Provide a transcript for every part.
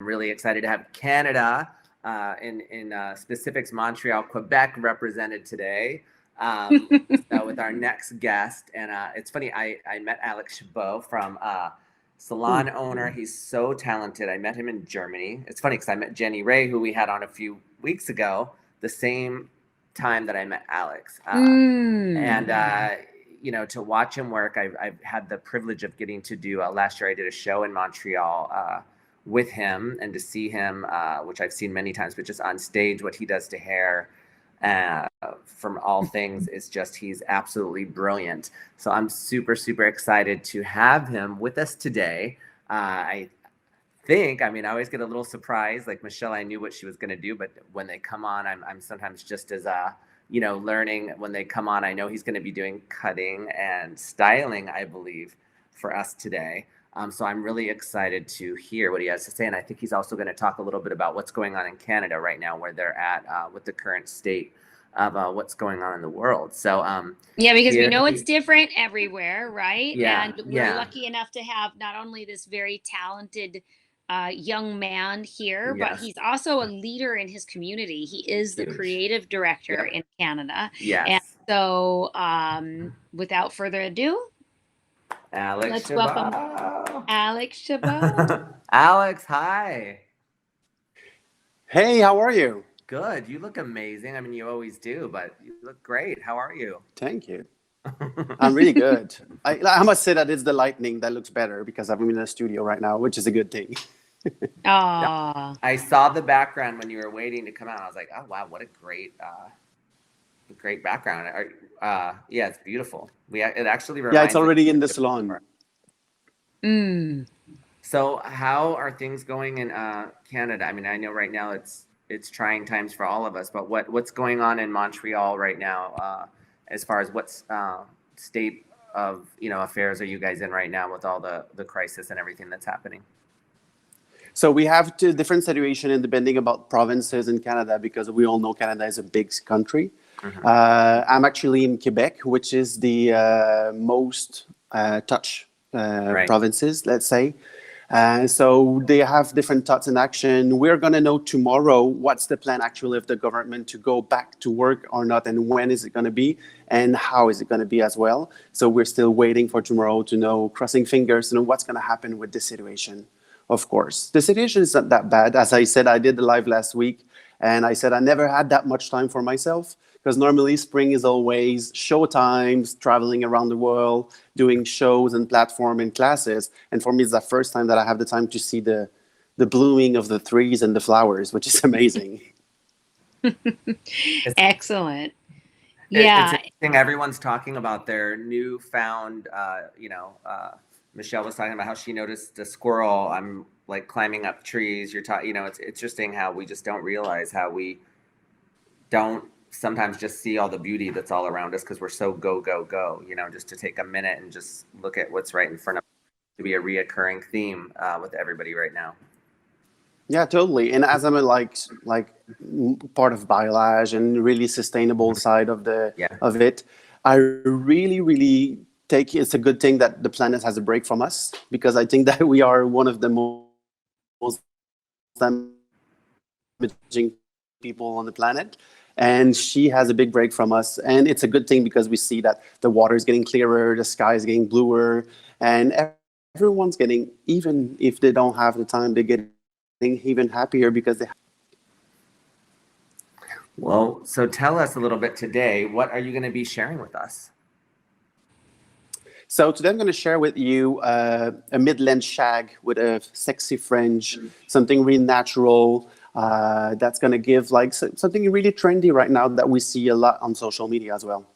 really excited to have Canada, in specifics, Montreal, Quebec represented today. Um, so with our next guest, and it's funny, I met Alex Chabot from salon owner. He's so talented. I met him in Germany. It's funny because I met Jenny Ray, who we had on a few weeks ago, the same time that I met Alex. And to watch him work, I've had the privilege of getting to do. Last year, I did a show in Montreal with him, and to see him, which I've seen many times, but just on stage, what he does to hair, from all things, is just, he's absolutely brilliant. So I'm super, super excited to have him with us today. I I always get a little surprised. Like Michelle, I knew what she was going to do, but when they come on, I'm sometimes just as learning. When they come on, I know he's going to be doing cutting and styling, I believe, for us today. So I'm really excited to hear what he has to say. And I think he's also going to talk a little bit about what's going on in Canada right now, where they're at with the current state of what's going on in the world. So yeah, because we know it's different everywhere, right? Yeah, and we're lucky enough to have not only this very talented young man here, but he's also a leader in his community. He is the creative director in Canada. And so without further ado, let's welcome Alex Chabot. Alex, hi. Hey, how are you? Good. You look amazing. I mean, you always do, but you look great. How are you? Thank you. I'm really good. I must say that it's the lightning that looks better, because I'm in the studio right now, which is a good thing. I saw the background when you were waiting to come out. I was like, oh wow, what a great background. Yeah, it's beautiful. It actually reminds it's already in the salon. So how are things going in Canada? I mean, I know right now it's trying times for all of us, but what's going on in Montreal right now, as far as what's state of affairs are you guys in right now with all the crisis and everything that's happening? So we have two different situations depending about provinces in Canada, because we all know Canada is a big country. I'm actually in Quebec, which is the most touched provinces, let's say. So they have different thoughts in action. We're going to know tomorrow what's the plan actually of the government to go back to work or not, and when is it going to be, and how is it going to be as well. So we're still waiting for tomorrow to know, crossing fingers, to know what's going to happen with this situation. Of course, the situation is not that bad. As I said, I did the live last week, and I said I never had that much time for myself, because normally spring is always show times, traveling around the world, doing shows and platform and classes. And for me, it's the first time that I have the time to see the blooming of the trees and the flowers, which is amazing. Excellent. It's interesting. Everyone's talking about their newfound, Michelle was talking about how she noticed a squirrel. I'm like climbing up trees. You're talking, it's interesting how we just don't realize how we don't sometimes just see all the beauty that's all around us, because we're so go, just to take a minute and just look at what's right in front of us, to be a reoccurring theme with everybody right now. Yeah, totally. And as I'm a like part of Biolage and really sustainable side of it, I really take it's a good thing that the planet has a break from us, because I think that we are one of the most damaging people on the planet. And she has a big break from us. And it's a good thing, because we see that the water is getting clearer, the sky is getting bluer, and everyone's getting, even if they don't have the time, they're getting even happier because they have. Well, so tell us a little bit today, what are you going to be sharing with us? So today I'm going to share with you a mid-length shag with a sexy fringe, something really natural, that's going to give like something really trendy right now that we see a lot on social media as well.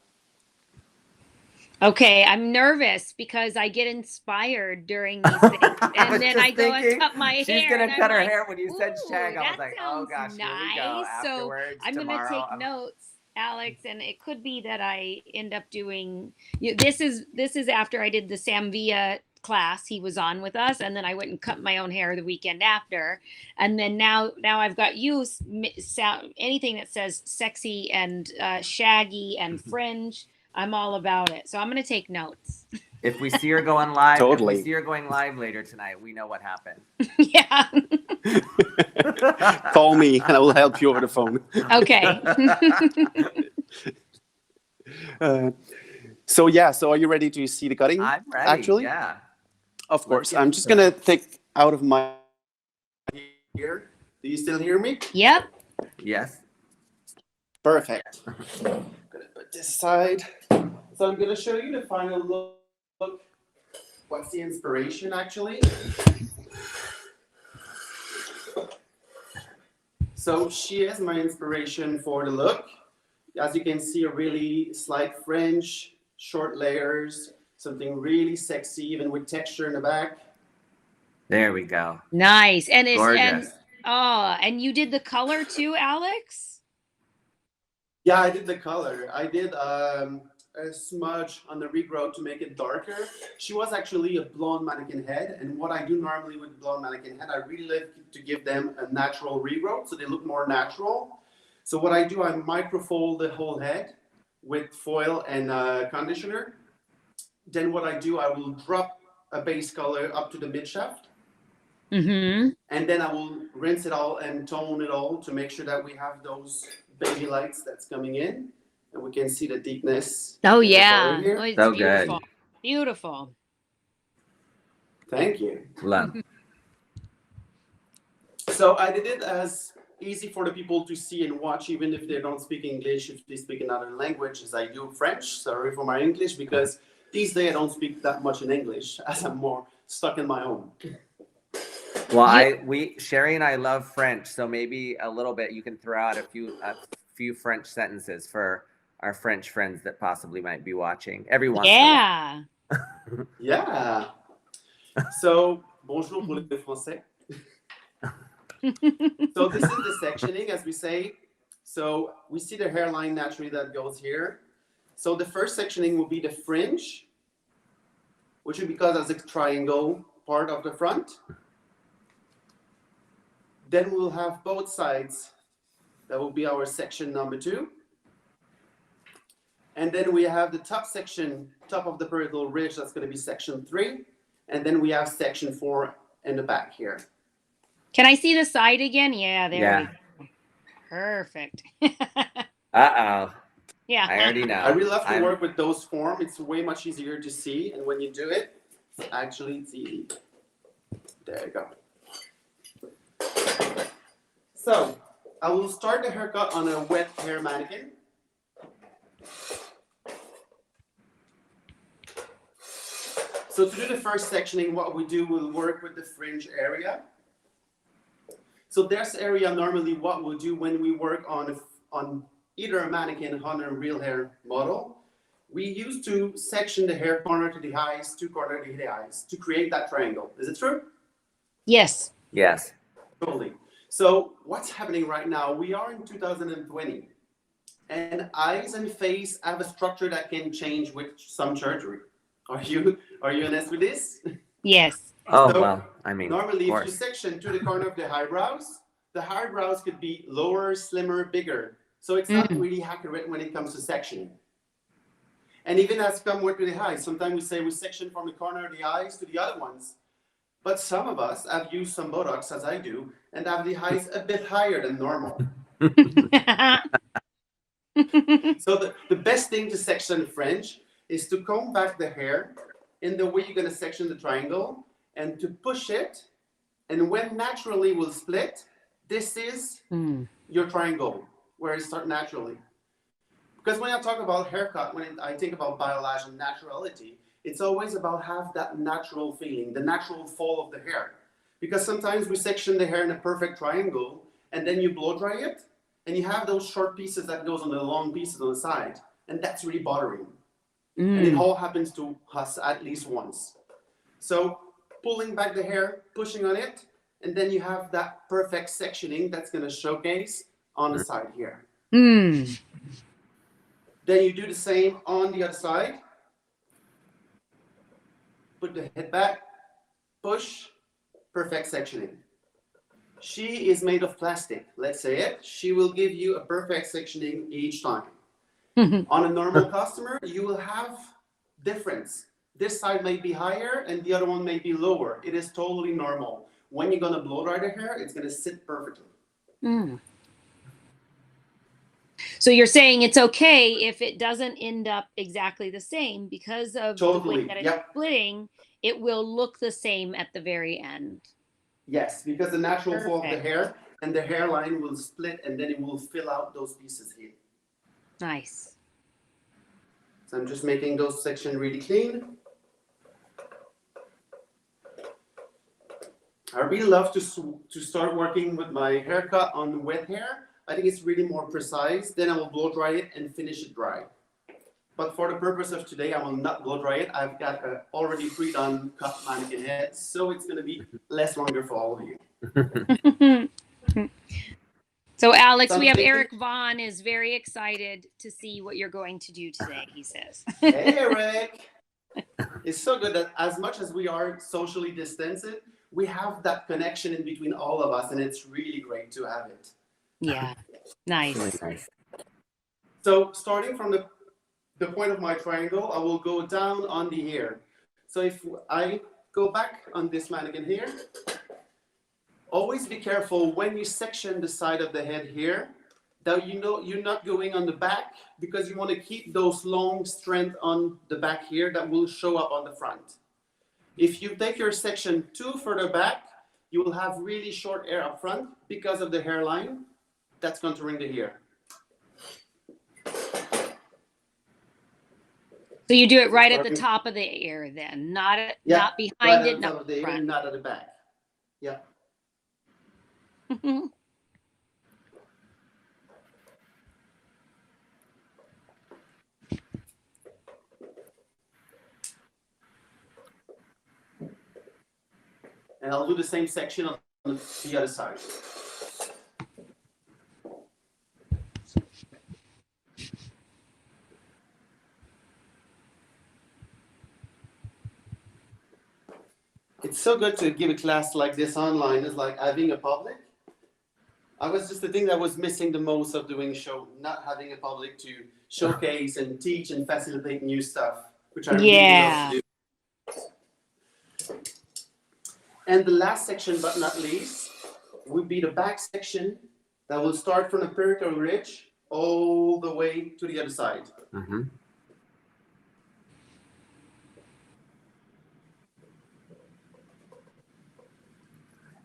Okay, I'm nervous because I get inspired during these things, and then I go and cut my hair. She's gonna cut her hair when you said shag. I was like, oh gosh, nice. Here we go. So I'm tomorrow, gonna take notes, Alex, and it could be that I end up doing. This is after I did the Sam Villa class. He was on with us, and then I went and cut my own hair the weekend after, and then now I've got you. Anything that says sexy and shaggy and fringe, I'm all about it. So I'm going to take notes. If we see her going live, Totally. If we see her going live later tonight, we know what happened. Yeah. Call me and I will help you over the phone. Okay. So are you ready to see the cutting? I'm ready. Actually, yeah. Of course. I'm just gonna take out of my here. Do you still hear me? Yep. Yes. Perfect. I'm gonna put this aside. So I'm gonna show you the final look. What's the inspiration actually? So she is my inspiration for the look. As you can see, a really slight fringe, short layers, something really sexy, even with texture in the back. There we go. Nice. And it's gorgeous. And you did the color too, Alex? Yeah, I did the color. I did a smudge on the regrowth to make it darker. She was actually a blonde mannequin head, and what I do normally with blonde mannequin head, I really like to give them a natural regrowth so they look more natural. So what I do, I microfold the whole head with foil and conditioner. Then what I do, I will drop a base color up to the mid shaft. Mm-hmm. And then I will rinse it all and tone it all to make sure that we have those baby lights that's coming in. And we can see the deepness. Oh, yeah. Oh, it's so beautiful. good. Beautiful. Thank you. Love. So I did it as easy for the people to see and watch, even if they don't speak English, if they speak another language, as I do French. Sorry for my English, because these days I don't speak that much in English, as I'm more stuck in my own. Well, Sherry and I love French, so maybe a little bit you can throw out a few French sentences for our French friends that possibly might be watching every once in a while. Yeah. So, bonjour pour les Français. So this is the sectioning, as we say. So we see the hairline naturally that goes here. So the first sectioning will be the fringe, which is because as a triangle part of the front. Then we'll have both sides. That will be our section number 2. And then we have the top section, top of the parietal ridge, that's going to be section 3. And then we have section 4 in the back here. Can I see the side again? Yeah, there we go. Perfect. Uh-oh. Yeah. I already know. I really love to work with those forms. It's way much easier to see. And when you do it, actually it's easy. There you go. So I will start the haircut on a wet hair mannequin. So to do the first sectioning, what we do, we'll work with the fringe area. So this area, normally what we'll do when we work on either a mannequin or a real hair model, we used to section the hair corner to the eyes, to corner to the eyes, to create that triangle. Is it true? Yes. Yes. Totally. So what's happening right now? We are in 2020, and eyes and face have a structure that can change with some surgery. Are you honest with this? Yes. Oh, So, well, I mean, normally, of if you section to the corner of the eyebrows could be lower, slimmer, bigger. So it's not really accurate when it comes to sectioning. And even as come with the eyes, sometimes we say we section from the corner of the eyes to the other ones. But some of us have used some Botox, as I do, and have the eyes a bit higher than normal. So the best thing to section French is to comb back the hair in the way you're going to section the triangle and to push it. And when naturally will split, this is your triangle, where it starts naturally. Because when I talk about haircut, when I think about biolage and naturality, it's always about have that natural feeling, the natural fall of the hair. Because sometimes we section the hair in a perfect triangle, and then you blow dry it, and you have those short pieces that goes on the long pieces on the side, and that's really bothering. And it all happens to us at least once. So pulling back the hair, pushing on it, and then you have that perfect sectioning that's going to showcase on the side here. Then you do the same on the other side. Put the head back, push, perfect sectioning. She is made of plastic, let's say it. She will give you a perfect sectioning each time. On a normal customer, you will have different this side may be higher and the other one may be lower. It is totally normal. When you're going to blow dry the hair, it's going to sit perfectly. Mm. So you're saying it's okay if it doesn't end up exactly the same because of the way that it's splitting, it will look the same at the very end. Yes, because the natural flow of the hair and the hairline will split and then it will fill out those pieces here. Nice. So I'm just making those sections really clean. I really love to start working with my haircut on wet hair. I think it's really more precise. Then I will blow dry it and finish it dry. But for the purpose of today, I will not blow dry it. I've got a already pre-done cut mannequin head, so it's going to be less longer for all of you. So Alex, we have Eric Vaughn is very excited to see what you're going to do today, he says. Hey, Eric. It's so good that as much as we are socially distanced, we have that connection in between all of us, and it's really great to have it. Yeah, nice. Really nice. So starting from the point of my triangle, I will go down on the hair. So if I go back on this mannequin here, always be careful when you section the side of the head here, that you know you're not going on the back, because you want to keep those long strands on the back here that will show up on the front. If you take your section too further back, you will have really short hair up front because of the hairline that's contouring the hair. So you do it right at the top of the ear then, not behind right it, not the front. Not at the back. Yeah. And I'll do the same section on the other side. It's so good to give a class like this online. It's like having a public. I was just the thing that was missing the most of doing show, not having a public to showcase and teach and facilitate new stuff, which I really love to do. And the last section, but not least, would be the back section that will start from the pericardial ridge all the way to the other side. Mm-hmm.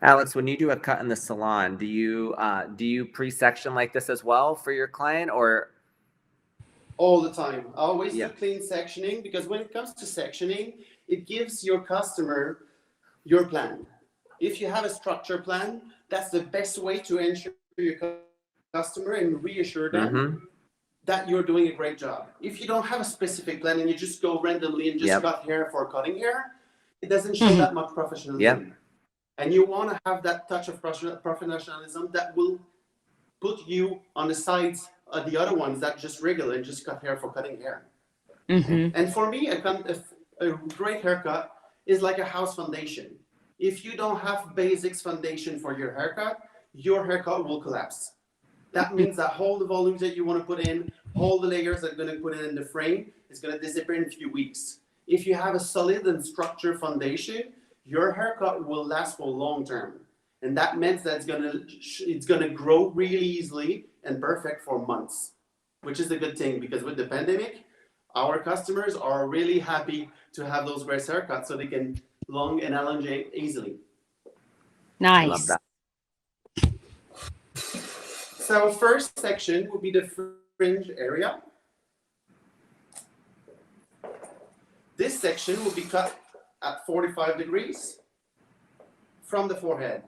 Alex, when you do a cut in the salon, do you pre-section like this as well for your client, or? All the time. I always do clean sectioning, because when it comes to sectioning, it gives your customer your plan. If you have a structure plan, that's the best way to ensure your customer and reassure them that you're doing a great job. If you don't have a specific plan and you just go randomly and just cut hair for cutting hair, it doesn't show that much professionalism. And you want to have that touch of professionalism that will put you on the sides of the other ones that just wriggle and just cut hair for cutting hair. And for me, a great haircut is like a house foundation. If you don't have basics foundation for your haircut will collapse. That means that all the volumes that you want to put in, all the layers that are going to put in the frame is going to disappear in a few weeks. If you have a solid and structured foundation, your haircut will last for long term. And that means that it's gonna grow really easily and perfect for months, which is a good thing, because with the pandemic, our customers are really happy to have those great haircuts so they can long and elongate easily. Nice. Love that. So first section will be the fringe area. This section will be cut at 45 degrees from the forehead.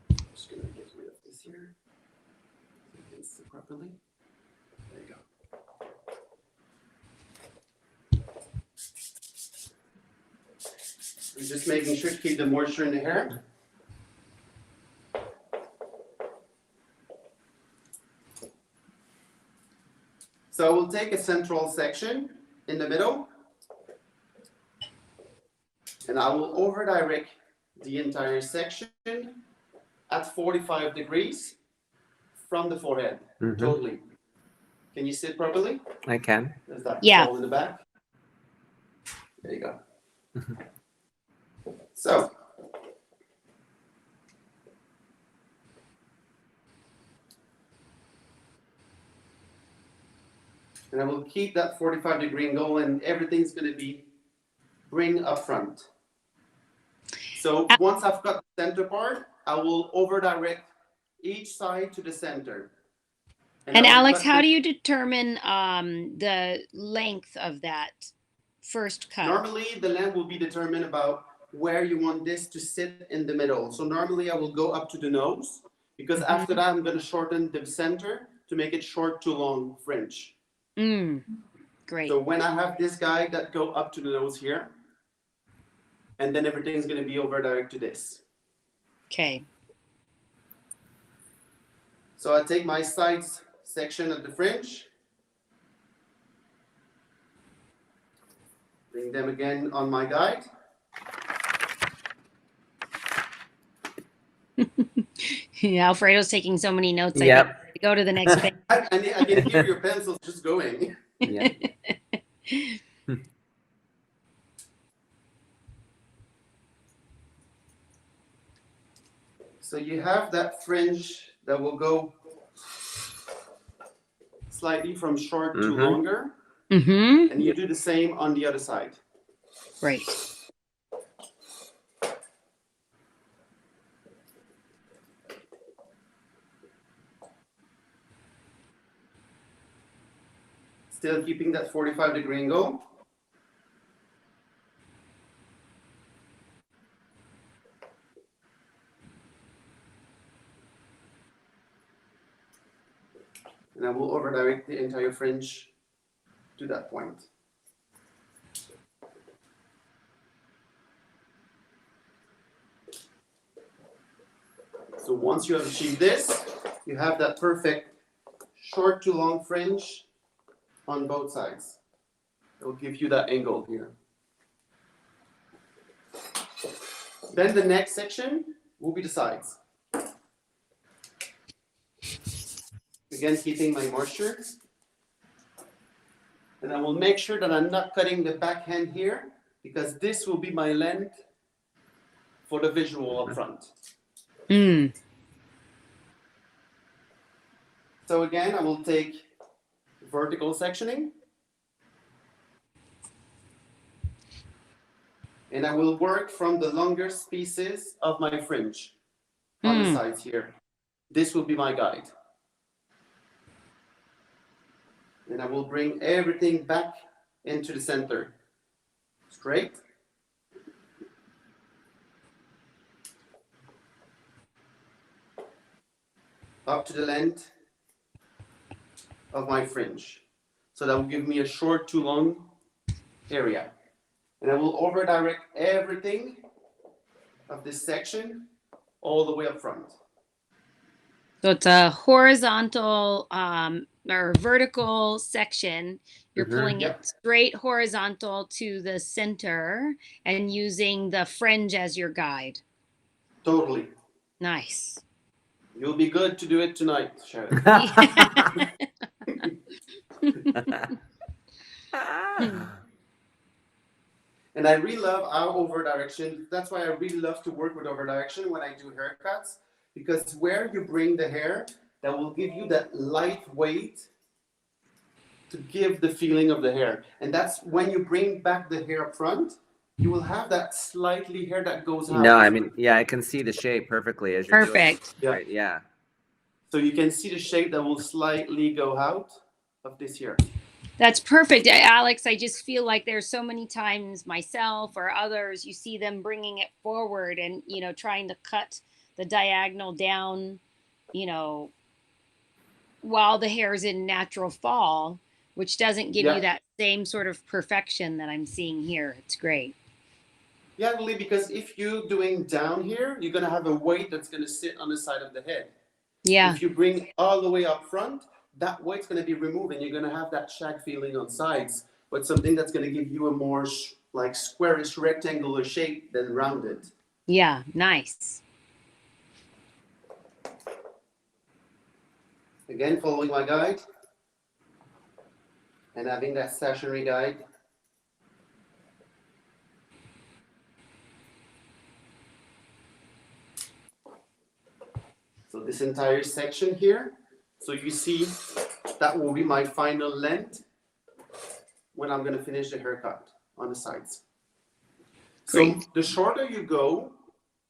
I'm just going to get rid of this here so you can see properly. There you go. I'm just making sure to keep the moisture in the hair. So we'll take a central section in the middle, and I will over direct the entire section at 45 degrees from the forehead. Totally. Can you sit properly? I can. There's that Yeah. hole in the back. There you go. So, and I will keep that 45-degree angle, and everything's going to be bring up front. So once I've got the center part, I will over direct each side to the center. And Alex, how do you determine the length of that first cut? Normally, the length will be determined about where you want this to sit in the middle. So normally I will go up to the nose, because after that I'm going to shorten the center to make it short to long fringe. Great. So when I have this guy that go up to the nose here, and then everything's going to be over direct to this. Okay. So I take my sides section of the fringe, bring them again on my guide. Yeah, Alfredo's taking so many notes. Yep. I go to the next page. I can hear your pencils just going. Yeah. So you have that fringe that will go slightly from short to longer. And you do the same on the other side. Right. Still keeping that 45-degree angle. And I will over direct the entire fringe to that point. So once you have achieved this, you have that perfect short to long fringe on both sides. It will give you that angle here. Then the next section will be the sides. Again, keeping my moisture. And I will make sure that I'm not cutting the backhand here, because this will be my length for the visual up front. So again, I will take vertical sectioning. And I will work from the longest pieces of my fringe on the sides here. This will be my guide. And I will bring everything back into the center. Straight. Up to the length of my fringe. So that will give me a short to long area. And I will over direct everything of this section all the way up front. So it's a horizontal or vertical section. You're pulling it straight horizontal to the center and using the fringe as your guide. Totally. Nice. You'll be good to do it tonight, Sharon. And I really love our over direction. That's why I really love to work with over direction when I do haircuts, because where you bring the hair, that will give you that light weight to give the feeling of the hair. And that's when you bring back the hair up front, you will have that slightly hair that goes out. No, I mean, yeah, I can see the shape perfectly as you're doing it. Yeah. Right, yeah. So you can see the shape that will slightly go out of this here. That's perfect. Alex, I just feel like there's so many times myself or others, you see them bringing it forward and, you know, trying to cut the diagonal down, you know, while the hair is in natural fall, which doesn't give you that same sort of perfection that I'm seeing here. It's great. Yeah, really, because if you're doing down here, you're going to have a weight that's going to sit on the side of the head. Yeah. If you bring all the way up front, that weight's going to be removed and you're going to have that shag feeling on sides, but something that's going to give you a more like squarish rectangular shape than rounded. Yeah, nice. Again, following my guide and having that stationary guide. this entire section here. So you see that will be my final length when I'm going to finish the haircut on the sides. Great. So the shorter you go,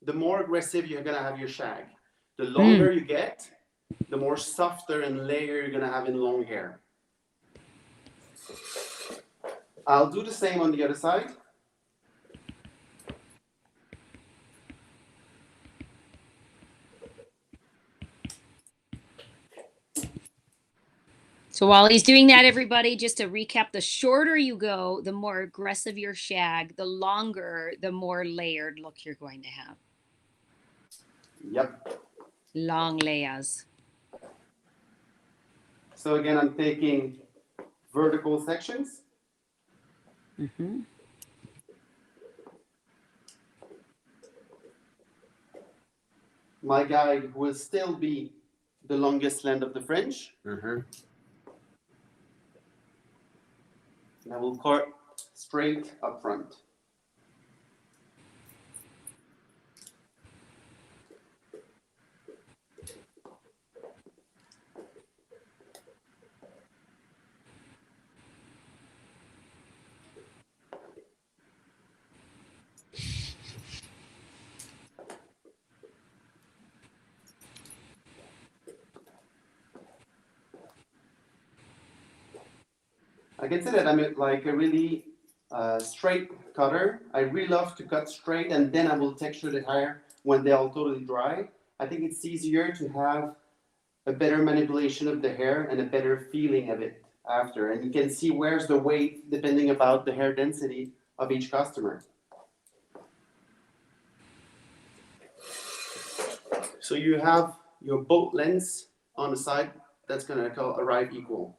the more aggressive you're going to have your shag. The longer you get, the more softer and layer you're going to have in long hair. I'll do the same on the other side. So while he's doing that, everybody, just to recap, the shorter you go, the more aggressive your shag, the longer, the more layered look you're going to have. Yep. Long layers. So again, I'm taking vertical sections. Mm-hmm. My guide will still be the longest length of the fringe. Mm-hmm. And I will cut straight up front. I can say that I'm like a really straight cutter. I really love to cut straight, and then I will texture the hair when they're all totally dry. I think it's easier to have a better manipulation of the hair and a better feeling of it after. And you can see where's the weight depending about the hair density of each customer. So you have your both lengths on the side that's going to arrive equal.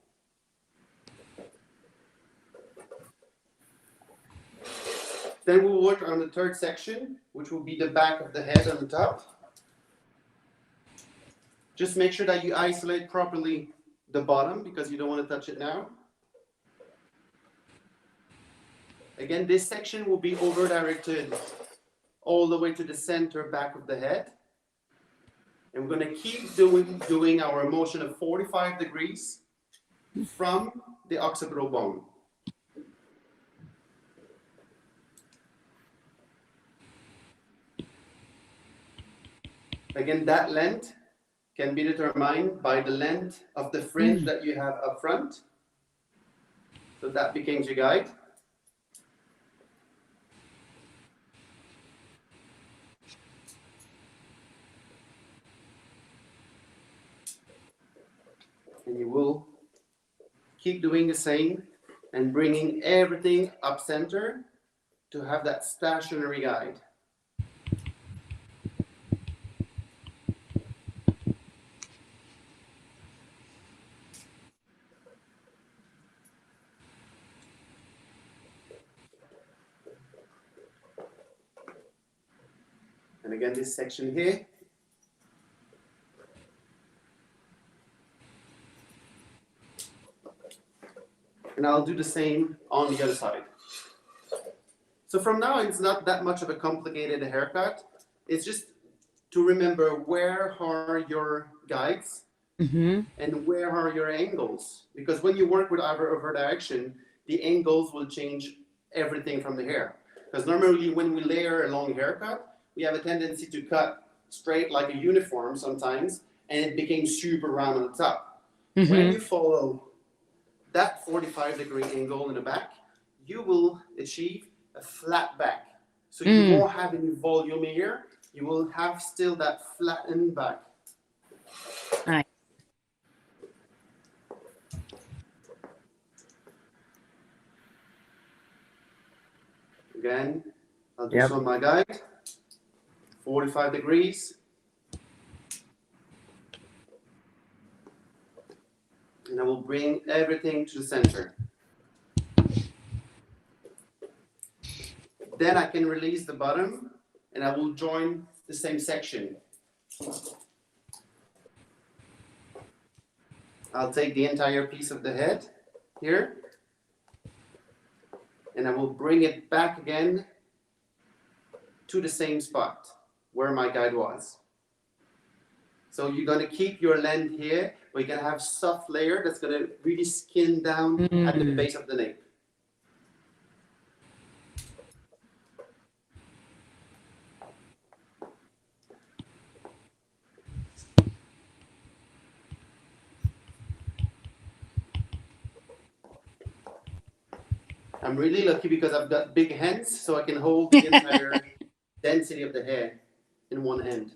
Then we'll work on the third section, which will be the back of the head on the top. Just make sure that you isolate properly the bottom because you don't want to touch it now. Again, this section will be over directed all the way to the center back of the head. And we're going to keep doing our motion of 45 degrees from the occipital bone. Again, that length can be determined by the length of the fringe that you have up front. So that becomes your guide. And you will keep doing the same and bringing everything up center to have that stationary guide. And again, this section here. And I'll do the same on the other side. So from now, it's not that much of a complicated haircut. It's just to remember where are your guides and where are your angles. Because when you work with over direction, the angles will change everything from the hair. Because normally when we layer a long haircut, we have a tendency to cut straight like a uniform sometimes, and it becomes super round on the top. When you follow that 45-degree angle in the back, you will achieve a flat back. So you won't have any volume here. You will have still that flattened back. Nice. Again, I'll do some on my guide. 45 degrees. And I will bring everything to the center. Then I can release the bottom and I will join the same section. I'll take the entire piece of the head here and I will bring it back again to the same spot where my guide was. So you're going to keep your length here, but you're going to have soft layer that's going to really skin down at the base of the nape. I'm really lucky because I've got big hands, so I can hold the entire density of the hair in one hand.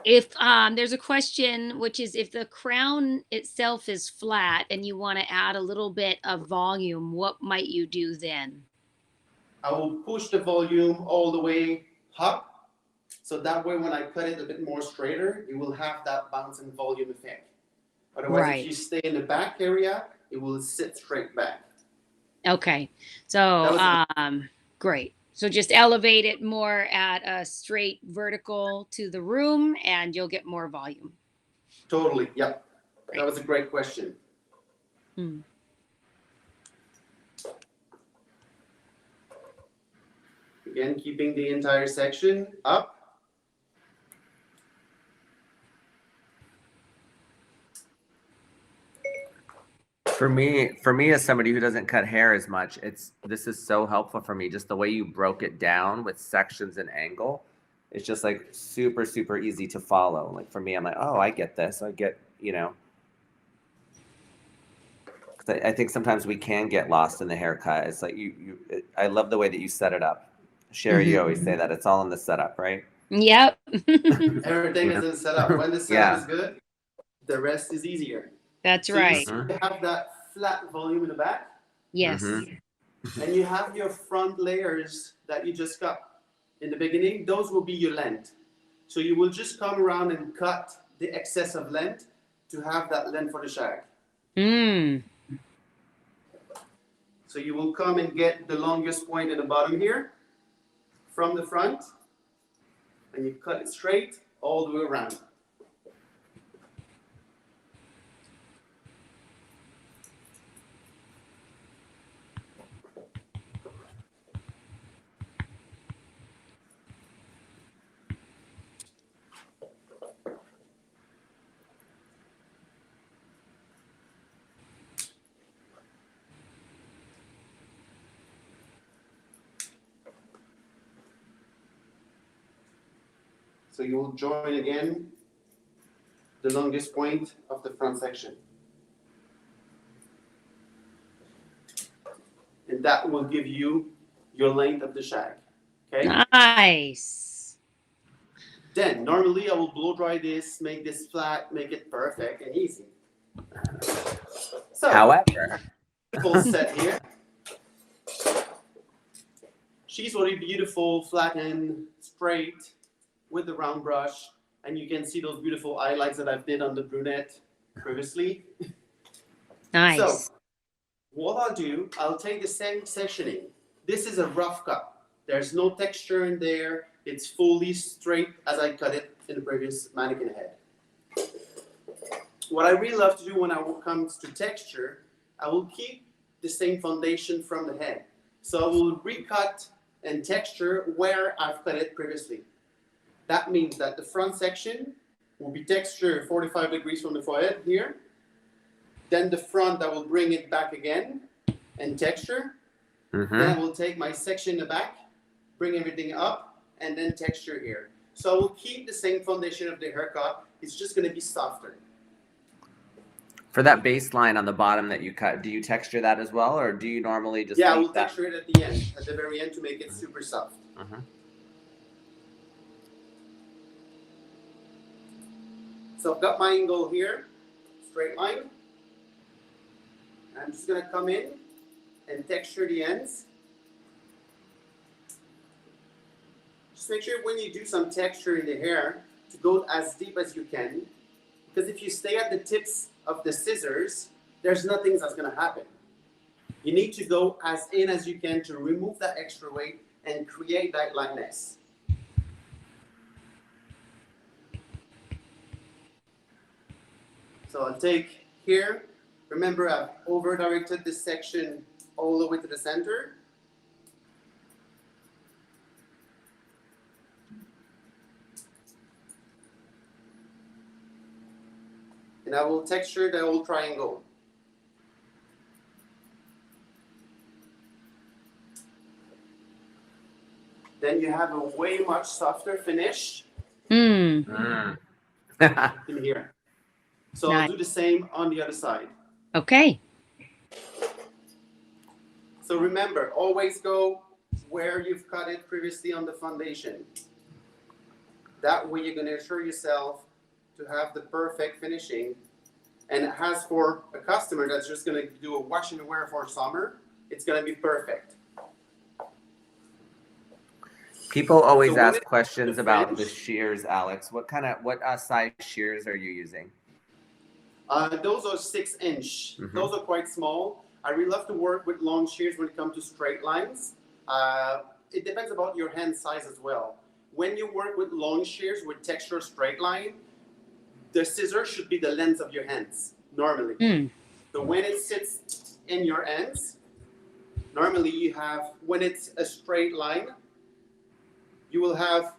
If there's a question, which is if the crown itself is flat and you want to add a little bit of volume, what might you do then? I will push the volume all the way up, so that way when I cut it a bit more straighter, you will have that bounce and volume effect. Otherwise, if you stay in the back area, it will sit straight back. Okay, so great. So just elevate it more at a straight vertical to the room and you'll get more volume. Totally, yep. Great. That was a great question. Again, keeping the entire section up. For me as somebody who doesn't cut hair as much, this is so helpful for me. Just the way you broke it down with sections and angle, it's just like super, super easy to follow. Like for me, I'm like, oh, I get this. I get, you know. I think sometimes we can get lost in the haircut. It's like I love the way that you set it up. Sherry, you always say that it's all in the setup, right? Yep. Everything is in the setup. When the setup is good, the rest is easier. That's right. You have that flat volume in the back. Yes. And you have your front layers that you just cut in the beginning. Those will be your length. So you will just come around and cut the excess of length to have that length for the shag. So you will come and get the longest point at the bottom here from the front, and you cut it straight all the way around. So you will join again the longest point of the front section. And that will give you your length of the shag. Okay? Nice. Then, normally I will blow dry this, make this flat, make it perfect and easy. So, however, full set here. She's really beautiful, flattened, straight, with the round brush, and you can see those beautiful highlights that I've did on the brunette previously. Nice. So, what I'll do, I'll take the same sectioning. This is a rough cut. There's no texture in there. It's fully straight as I cut it in the previous mannequin head. What I really love to do when it comes to texture, I will keep the same foundation from the head. So I will recut and texture where I've cut it previously. That means that the front section will be textured 45 degrees from the forehead here. Then the front, I will bring it back again and texture. Then I will take my section in the back, bring everything up, and then texture here. So I will keep the same foundation of the haircut. It's just going to be softer. For that baseline on the bottom that you cut, do you texture that as well, or do you normally just? Yeah, I will texture it at the end, at the very end, to make it super soft. So I've got my angle here, straight line. I'm just going to come in and texture the ends. Just make sure when you do some texture in the hair to go as deep as you can, because if you stay at the tips of the scissors, there's nothing that's going to happen. You need to go as in as you can to remove that extra weight and create that lightness. So I'll take here, remember I've over-directed this section all the way to the center. and I will texture the whole triangle. Then you have a way much softer finish in here. So nice. I'll do the same on the other side. Okay. So remember, always go where you've cut it previously on the foundation. That way you're going to assure yourself to have the perfect finishing. And as for a customer that's just going to do a wash and wear for summer, it's going to be perfect. People always ask questions about the shears, Alex. What size shears are you using? Those are 6-inch. Those are quite small. I really love to work with long shears when it comes to straight lines. It depends about your hand size as well. When you work with long shears with texture straight line, the scissor should be the length of your hands normally. So when it sits in your hands, normally you have, when it's a straight line, you will have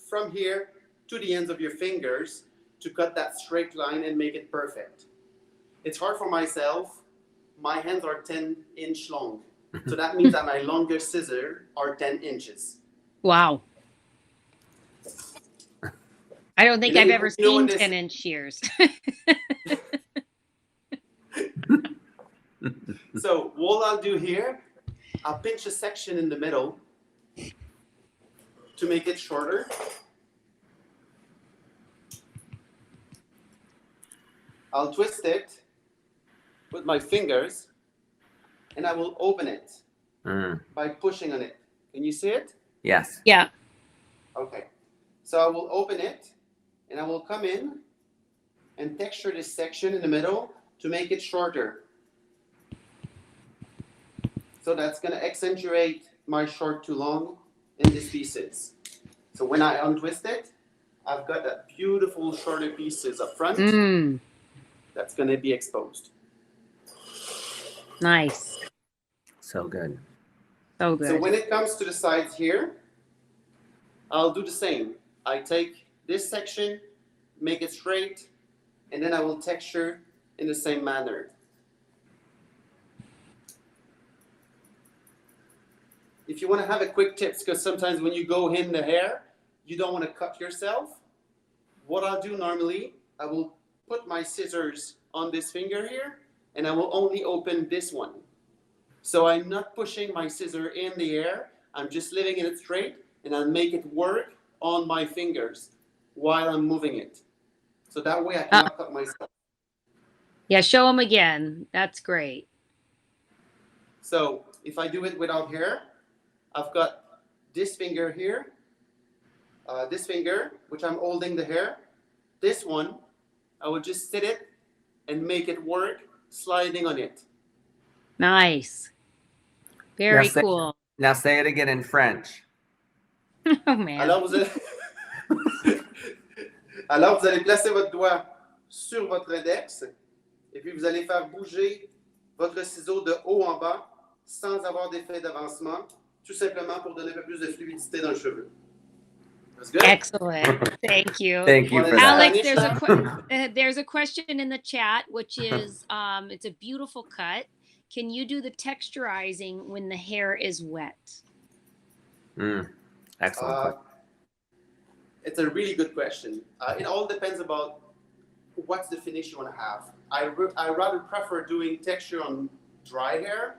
from here to the ends of your fingers to cut that straight line and make it perfect. It's hard for myself. My hands are 10-inch long. So that means that my longest scissors are 10 inches. Wow. I don't think I've ever seen 10-inch shears. So what I'll do here, I'll pinch a section in the middle to make it shorter. I'll twist it with my fingers and I will open it by pushing on it. Can you see it? Yes. Yeah. Okay. So I will open it and I will come in and texture this section in the middle to make it shorter. So that's going to accentuate my short to long in these pieces. So when I untwist it, I've got that beautiful shorter pieces up front. That's going to be exposed. Nice. So good. So good. So when it comes to the sides here, I'll do the same. I take this section, make it straight, and then I will texture in the same manner. If you want to have a quick tips, because sometimes when you go in the hair, you don't want to cut yourself. What I'll do normally, I will put my scissors on this finger here, and I will only open this one. So I'm not pushing my scissor in the air. I'm just leaving it straight, and I'll make it work on my fingers while I'm moving it. So that way I cannot cut myself. Yeah, show them again. That's great. So if I do it without hair, I've got this finger here, this finger, which I'm holding the hair. This one, I would just sit it and make it work, sliding on it. Nice. Very cool. Now say it again in French. Oh man. Alors vous allez placer votre doigt sur votre index et puis vous allez faire bouger votre ciseau de haut en bas sans avoir d'effet d'avancement, tout simplement pour donner un peu plus de fluidité dans le cheveu. Excellent. Thank you. Thank you for Alex, that. there's a question in the chat, which is, it's a beautiful cut. Can you do the texturizing when the hair is wet? Excellent. It's a really good question. It all depends about what's the finish you want to have. I rather prefer doing texture on dry hair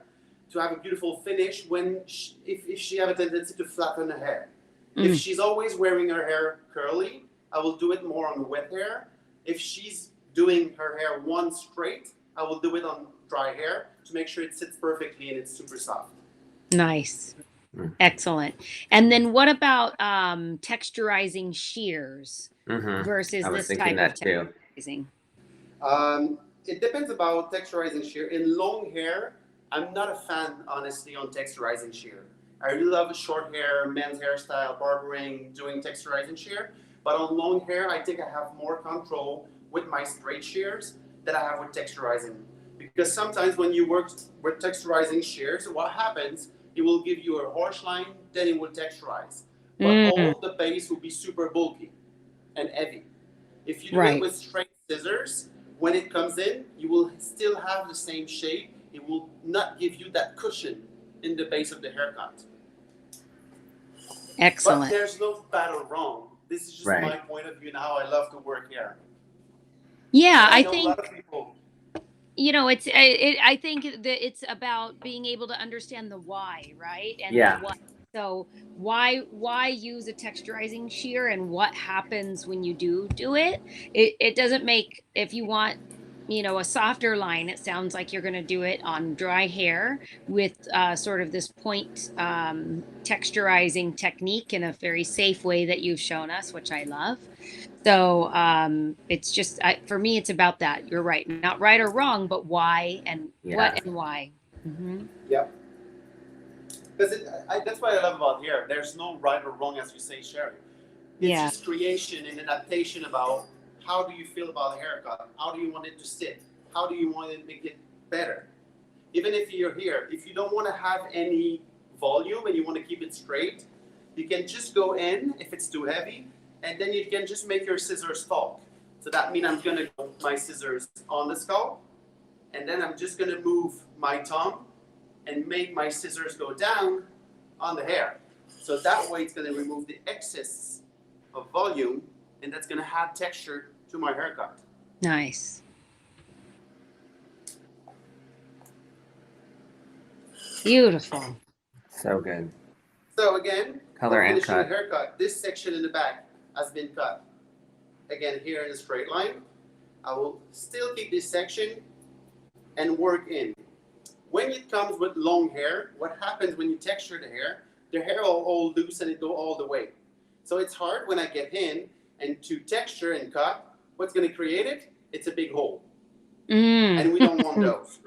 to have a beautiful finish when if she have a tendency to flatten the hair. If she's always wearing her hair curly, I will do it more on wet hair. If she's doing her hair one straight, I will do it on dry hair to make sure it sits perfectly and it's super soft. Nice. Excellent. And then what about texturizing shears versus this type of texturizing? It depends about texturizing shear. In long hair, I'm not a fan, honestly, on texturizing shear. I really love short hair, men's hairstyle, barbering, doing texturizing shear. But on long hair, I think I have more control with my straight shears than I have with texturizing. Because sometimes when you work with texturizing shears, what happens, it will give you a harsh line, then it will texturize. But all of the base will be super bulky and heavy. If you do it with straight scissors, when it comes in, you will still have the same shape. It will not give you that cushion in the base of the haircut. Excellent. But there's no bad or wrong. This is just my point of view and how I love to work here. Yeah, I I know think a lot of people. You know, I think that it's about being able to understand the why, right? And the what. So why use a texturizing shear, and what happens when you do it? It doesn't make, if you want, you know, a softer line, it sounds like you're going to do it on dry hair with sort of this point texturizing technique in a very safe way that you've shown us, which I love. So it's just, for me, it's about that. You're right. Not right or wrong, but why and what and why. Mm-hmm. Yep. Because that's what I love about here. There's no right or wrong, as you say, Sherry. It's just creation and adaptation about how do you feel about a haircut? How do you want it to sit? How do you want it to make it better? Even if you're here, if you don't want to have any volume and you want to keep it straight, you can just go in if it's too heavy, and then you can just make your scissors talk. So that means I'm going to go my scissors on the scalp, and then I'm just going to move my thumb and make my scissors go down on the hair. So that way it's going to remove the excess of volume, and that's going to add texture to my haircut. Nice. Beautiful. So good. So again, color and cut. The haircut. This section in the back has been cut. Again, here in a straight line. I will still keep this section and work in. When it comes with long hair, what happens when you texture the hair will all loose and it go all the way. So it's hard when I get in and to texture and cut. What's going to create it? It's a big hole. And we don't want those.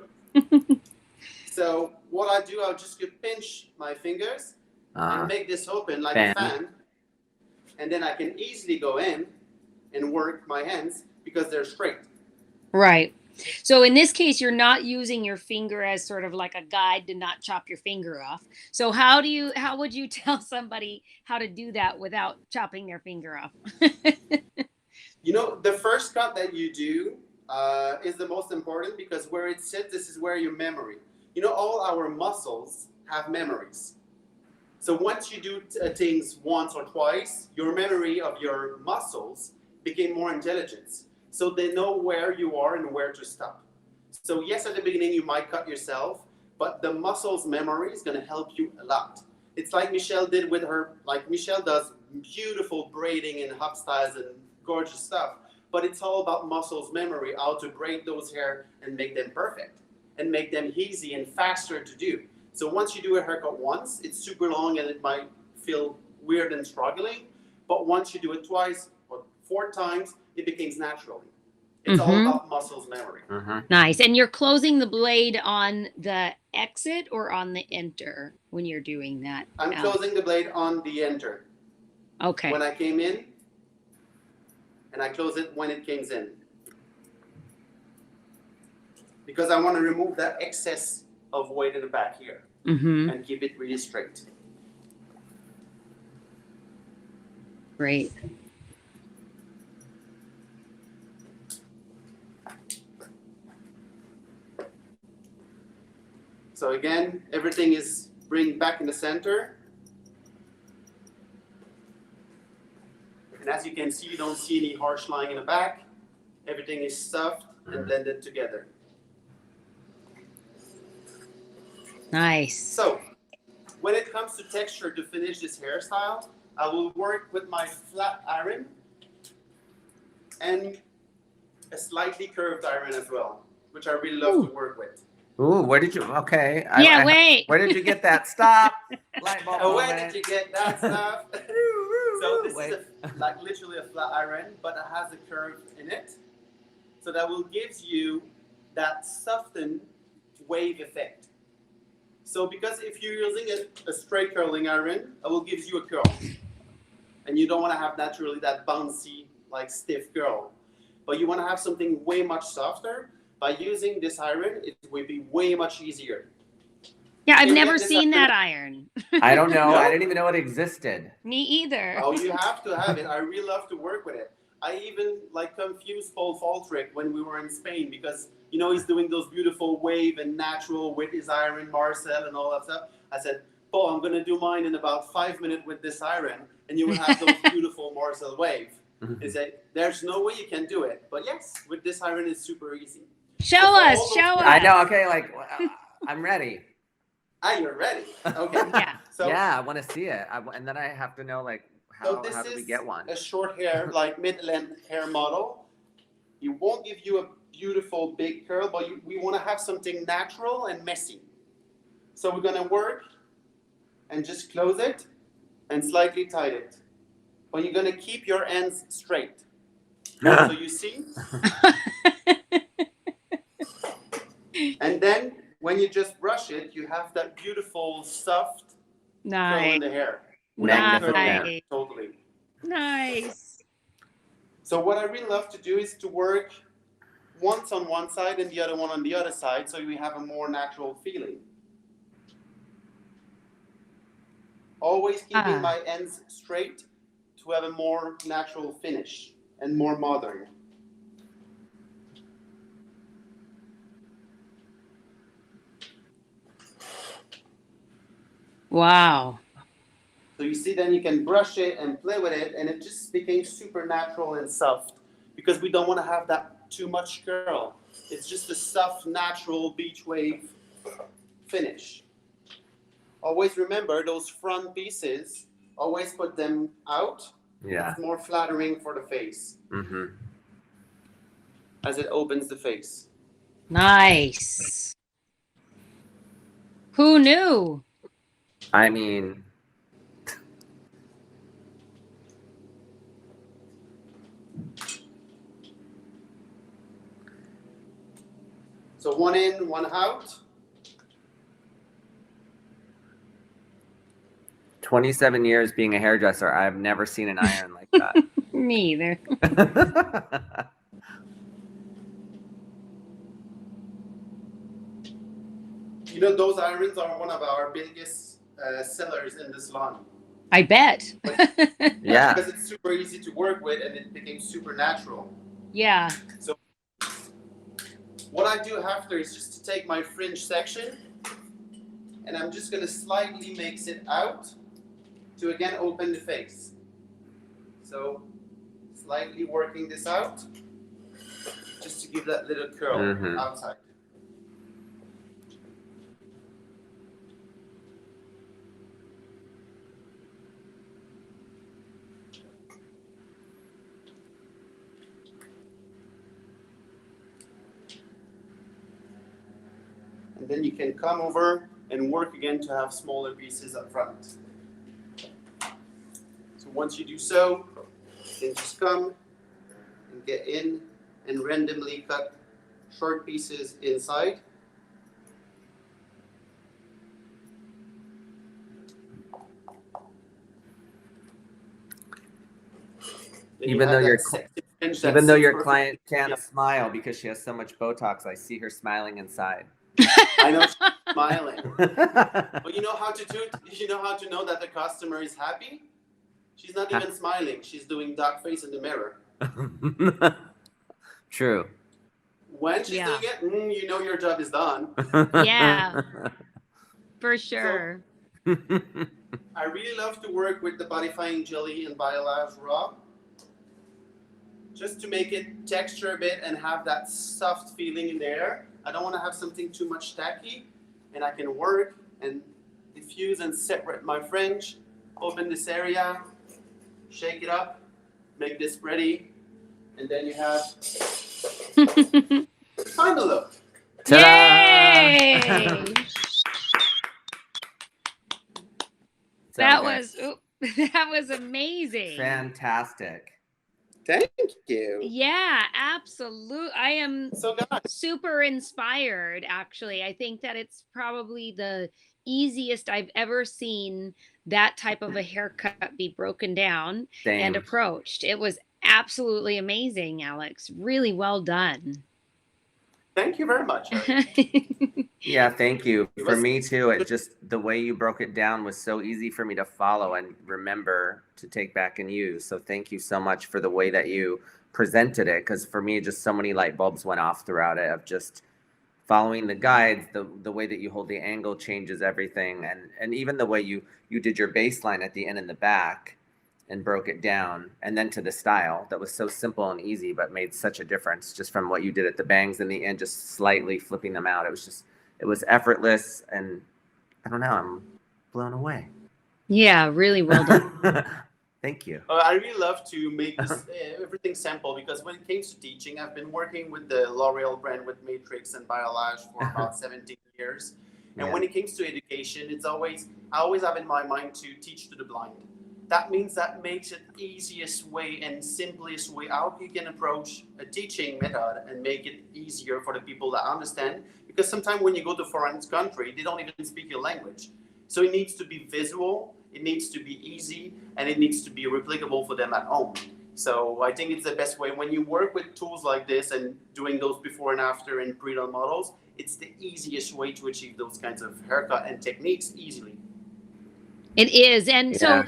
So what I do, I'll just pinch my fingers and make this open like a fan. And then I can easily go in and work my hands because they're straight. Right. So in this case, you're not using your finger as sort of like a guide to not chop your finger off. So how would you tell somebody how to do that without chopping their finger off? You know, the first cut that you do is the most important, because where it sits, this is where your memory. You know, all our muscles have memories. So once you do things once or twice, your memory of your muscles became more intelligent. So they know where you are and where to stop. So yes, at the beginning you might cut yourself, but the muscles memory is going to help you a lot. It's like Michelle did with her, like Michelle does beautiful braiding and hop styles and gorgeous stuff, but it's all about muscles memory, how to braid those hair and make them perfect and make them easy and faster to do. So once you do a haircut once, it's super long and it might feel weird and struggling, but once you do it twice or 4 times, it becomes naturally. It's all about muscles memory. Nice. And you're closing the blade on the exit or on the enter when you're doing that? I'm closing the blade on the enter. Okay. When I came in, and I close it when it comes in. Because I want to remove that excess of weight in the back here and keep it really straight. Great. So again, everything is bring back in the center. And as you can see, you don't see any harsh line in the back. Everything is stuffed and blended together. Nice. So when it comes to texture to finish this hairstyle, I will work with my flat iron and a slightly curved iron as well, which I really love to work with. Ooh, where did you? Okay. Wait. Where did you get that? Stop. Light bulb Where did you get that stuff? So this is like literally a flat iron, but it has a curve in it. So that will give you that softened wave effect. So because if you're using a straight curling iron, it will give you a curl. And you don't want to have naturally that bouncy, like stiff curl. But you want to have something way much softer. By using this iron, it will be way much easier. Yeah, I've never seen that iron. I don't know. I didn't even know it existed. Me either. Oh, you have to have it. I really love to work with it. I even like confused Paul Faltrick when we were in Spain because, you know, he's doing those beautiful wave and natural with his iron, Marcel and all that stuff. I said, Paul, I'm going to do mine in about 5 minutes with this iron and you will have those beautiful Marcel wave. He said, there's no way you can do it. But yes, with this iron, it's super easy. Show us. I know. Okay. Like, I'm ready. Ah, you're ready. Okay. Yeah. So, yeah, I want to see it. And then I have to know, like, how do we get one? A short hair, like mid-length hair model. It won't give you a beautiful big curl, but we want to have something natural and messy. So we're going to work and just close it and slightly tight it. But you're going to keep your ends straight. So you see? And then when you just brush it, you have that beautiful, soft curl in the hair. Nice. Totally. Nice. So what I really love to do is to work once on one side and the other one on the other side, so we have a more natural feeling. Always keeping my ends straight to have a more natural finish and more modern. Wow. So you see, then you can brush it and play with it, and it just became super natural and soft because we don't want to have that too much curl. It's just a soft, natural beach wave finish. Always remember those front pieces, always put them out. Yeah. It's more flattering for the face. As it opens the face. Nice. Who knew? I mean, so one in, one out. 27 years being a hairdresser, I've never seen an iron like that. Me either. You know, those irons are one of our biggest sellers in the salon. I bet. Yeah. Because it's super easy to work with and it became super natural. Yeah. So what I do after is just to take my fringe section and I'm just going to slightly mix it out to again open the face. So slightly working this out just to give that little curl outside. And then you can come over and work again to have smaller pieces up front. So once you do so, you can just come and get in and randomly cut short pieces inside. Even though your client can't smile because she has so much Botox, I see her smiling inside. I know she's smiling. But you know how to do it? You know how to know that the customer is happy? She's not even smiling. She's doing duck face in the mirror. True. When she's doing it, you know your job is done. Yeah. For sure. So, I really love to work with the bodifying jelly and Biolage Raw. Just to make it texture a bit and have that soft feeling in there. I don't want to have something too much tacky. And I can work and diffuse and separate my fringe. Open this area. Shake it up. Make this ready. And then you have final look. Yay! That was amazing. Fantastic. Thank you. Yeah, absolutely. I am so super inspired, actually. I think that it's probably the easiest I've ever seen that type of a haircut be broken down and approached. It was absolutely amazing, Alex. Really well done. Thank you very much. Yeah, thank you. For me too, it just, the way you broke it down was so easy for me to follow and remember to take back and use. So thank you so much for the way that you presented it, because for me, just so many light bulbs went off throughout it of just following the guides. The way that you hold the angle changes everything, and even the way you did your baseline at the end and the back and broke it down, and then to the style that was so simple and easy but made such a difference, just from what you did at the bangs in the end, just slightly flipping them out. It was effortless, and I don't know, I'm blown away. Yeah, really well done. Thank you. I really love to make this, everything simple, because when it came to teaching, I've been working with the L'Oreal brand with Matrix and Biolash for about 17 years. And when it comes to education, I always have in my mind to teach to the blind. That means that makes it easiest way and simplest way how you can approach a teaching method and make it easier for the people that understand. Because sometimes when you go to a foreign country, they don't even speak your language. So it needs to be visual, it needs to be easy, and it needs to be replicable for them at home. So I think it's the best way. When you work with tools like this and doing those before and after and pre-done models, it's the easiest way to achieve those kinds of haircut and techniques easily. It is. And so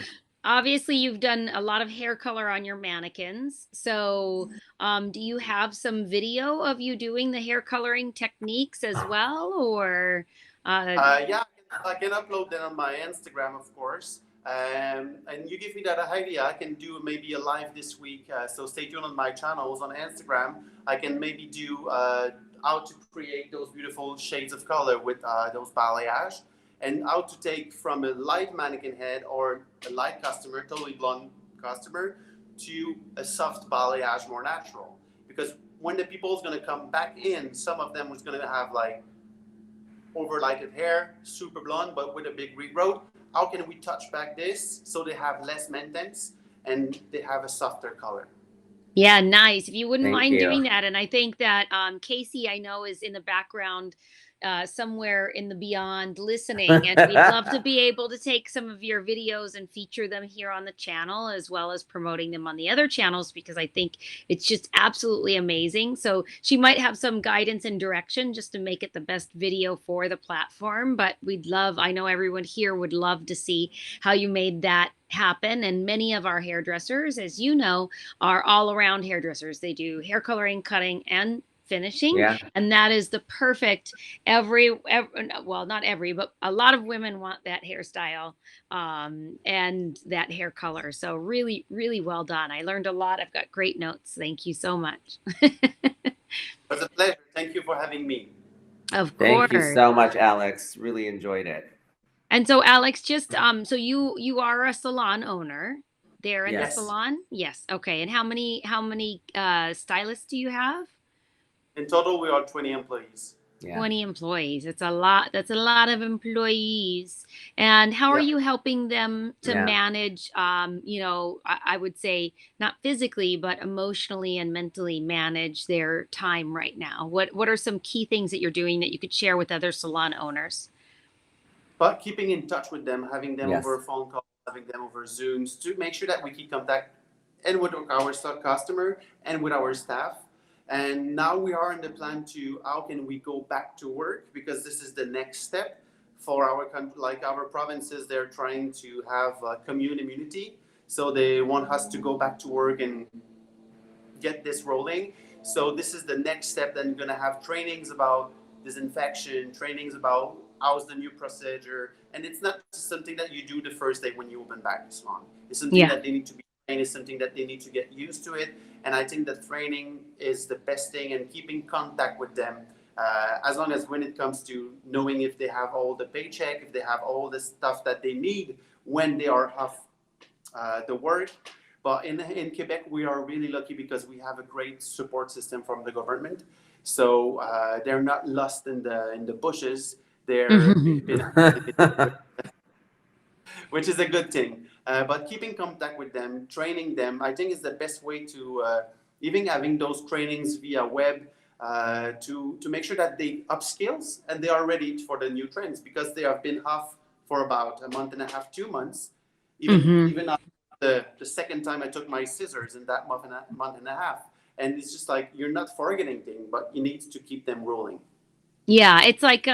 obviously you've done a lot of hair color on your mannequins. So do you have some video of you doing the hair coloring techniques as well, or? Yeah, I can upload them on my Instagram, of course. And you give me that idea, I can do maybe a live this week. So stay tuned on my channels on Instagram. I can maybe do how to create those beautiful shades of color with those balayage, and how to take from a light mannequin head or a light customer, totally blonde customer, to a soft balayage, more natural. Because when the people's going to come back in, some of them was going to have like overlighted hair, super blonde, but with a big regrowth. How can we touch back this so they have less maintenance and they have a softer color? Yeah, nice. If you wouldn't mind doing that. And I think that Casey, I know, is in the background somewhere in the beyond listening, and we'd love to be able to take some of your videos and feature them here on the channel, as well as promoting them on the other channels, because I think it's just absolutely amazing. So she might have some guidance and direction just to make it the best video for the platform, but I know everyone here would love to see how you made that happen. And many of our hairdressers, as you know, are all around hairdressers. They do hair coloring, cutting, and finishing. And that is the perfect well, not every, but a lot of women want that hairstyle and that hair color. So really, really well done. I learned a lot. I've got great notes. Thank you so much. It was a pleasure. Thank you for having me. Of course. Thank you so much, Alex. Really enjoyed it. And so Alex, just so you are a salon owner there at the salon? Yes. Okay. And how many stylists do you have? In total, we are 20 employees. 20 employees. It's a lot. That's a lot of employees. And how are you helping them to manage, I would say not physically, but emotionally and mentally manage their time right now? What are some key things that you're doing that you could share with other salon owners? But keeping in touch with them, having them over a phone call, having them over Zooms, to make sure that we keep contact and with our customer and with our staff. And now we are in the plan to how can we go back to work, because this is the next step for our country. Like our provinces, they're trying to have commune immunity. So they want us to go back to work and get this rolling. So this is the next step. Then we're going to have trainings about disinfection, trainings about how's the new procedure. And it's not something that you do the first day when you open back the salon. It's something that they need to be trained. It's something that they need to get used to it. And I think that training is the best thing, and keeping contact with them, as long as when it comes to knowing if they have all the paycheck, if they have all the stuff that they need when they are off the work. But in Quebec, we are really lucky because we have a great support system from the government. So they're not lost in the bushes. Which is a good thing. But keeping contact with them, training them, I think is the best way to even having those trainings via web to make sure that they upskills and they are ready for the new trends, because they have been off for about a month and a half, 2 months. Even after the second time I took my scissors in that month and a half. And it's just like, you're not forgetting things, but you need to keep them rolling. Yeah, it's like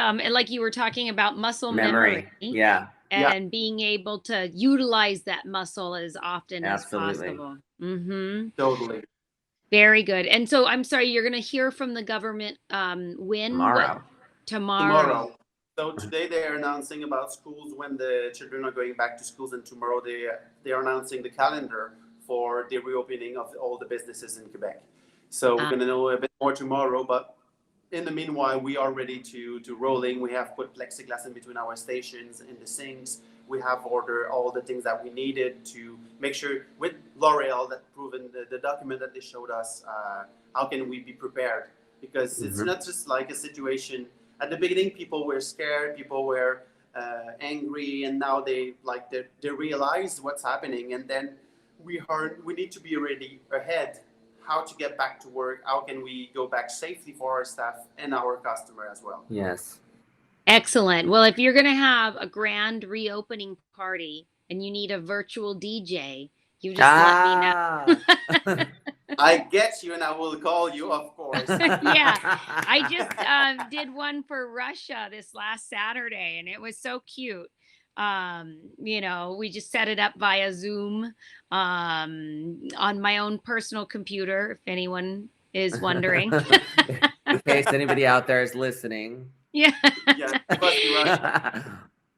you were talking about muscle memory. Yeah. And being able to utilize that muscle as often as possible. Totally. Very good. And so I'm sorry, you're going to hear from the government when? Tomorrow. Tomorrow. So today they're announcing about schools when the children are going back to schools, and tomorrow they are announcing the calendar for the reopening of all the businesses in Quebec. So we're going to know a bit more tomorrow, but in the meanwhile, we are ready to rolling. We have put plexiglass in between our stations, in the sinks. We have ordered all the things that we needed to make sure with L'Oreal that proven the document that they showed us, how can we be prepared? Because it's not just like a situation. At the beginning, people were scared, people were angry, and now they realize what's happening. And then we need to be ready ahead. How to get back to work, how can we go back safely for our staff and our customer as well. Yes. Excellent. Well, if you're going to have a grand reopening party and you need a virtual DJ, you just let me know. I get you, and I will call you, of course. Yeah, I just did one for Russia this last Saturday, and it was so cute. We just set it up via Zoom on my own personal computer, if anyone is wondering. In case anybody out there is listening. Yeah. Yeah.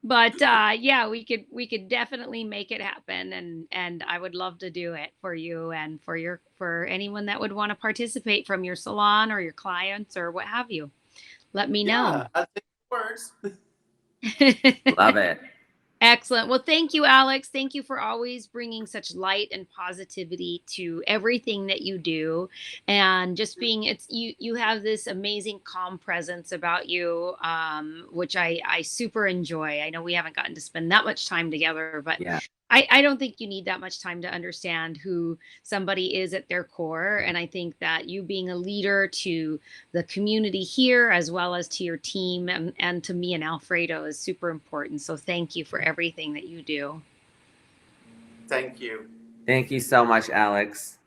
But yeah, we could definitely make it happen, and I would love to do it for you and for anyone that would want to participate from your salon or your clients or what have you. Let me know. I think it works. Love it. Excellent. Well, thank you, Alex. Thank you for always bringing such light and positivity to everything that you do, and just being you have this amazing calm presence about you, which I super enjoy. I know we haven't gotten to spend that much time together, but yeah. I don't think you need that much time to understand who somebody is at their core. And I think that you being a leader to the community here, as well as to your team and to me and Alfredo, is super important. So thank you for everything that you do. Thank you. Thank you so much, Alex.